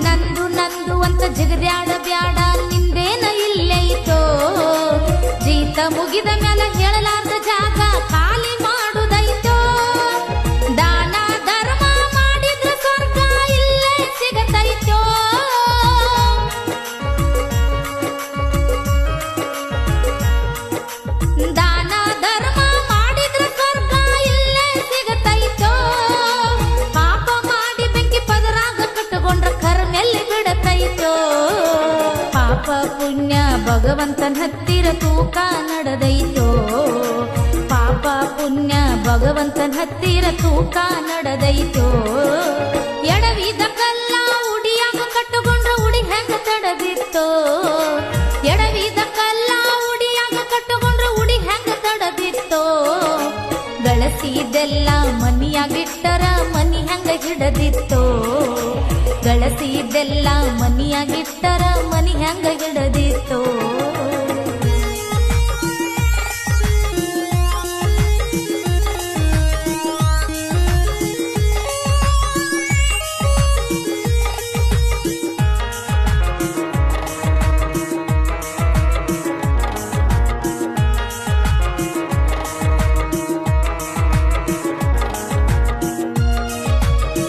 ನಂದು ನಂದು ಅಂತ ಜಿಗದ್ಯಾಡ ಬ್ಯಾಡ ನಿಂದೇನ ಇಲ್ಲೈತೋ ಜೀತ ಮುಗಿದ ಮ್ಯಾಲ ಹೇಳಲಾರ್ದ ಜಾಗ ಖಾಲಿ ಮಾಡುದೈತೋ ದಾನ ಧರ್ಮ ಮಾಡಿದ್ರ ಸ್ವರ್ಗ ಇಲ್ಲೇ ಸಿಗತೈತೋ ದಾನ ಧರ್ಮ ಮಾಡಿದ್ರ ಸ್ವರ್ಗ ಇಲ್ಲೇ ಸಿಗತೈತೋ ಪಾಪ ಮಾಡಿ ಬೆಂಕಿ ಪದರಾಗ ಕಟ್ಟಕೊಂಡ್ರ ಕರ್ಮೆಲ್ಲಿ ಬಿಡತೈತೋ ಪಾಪ ಪುಣ್ಯ ಭಗವಂತನ ಹತ್ತಿರ ತೂಕ ನಡೆದೈತೋ ಪಾಪ ಪುಣ್ಯ ಭಗವಂತನ ಹತ್ತಿರ ತೂಕ ನಡೆದೈತೋ ಎಡವಿದ ಕಲ್ಲ ಉಡಿಯಾಗ ಕಟ್ಟುಕೊಂಡ್ರ ಉಡಿ ಹೆಂಗ ತಡದಿತ್ತೋ ಎಡವಿದ ಕಲ್ಲ ಉಡಿಯಾಗ ಕಟ್ಟುಕೊಂಡ್ರ ಉಡಿ ಹೆಂಗ ತಡದಿತ್ತೋ ಗಳಿಸಿದೆಲ್ಲ ಮನ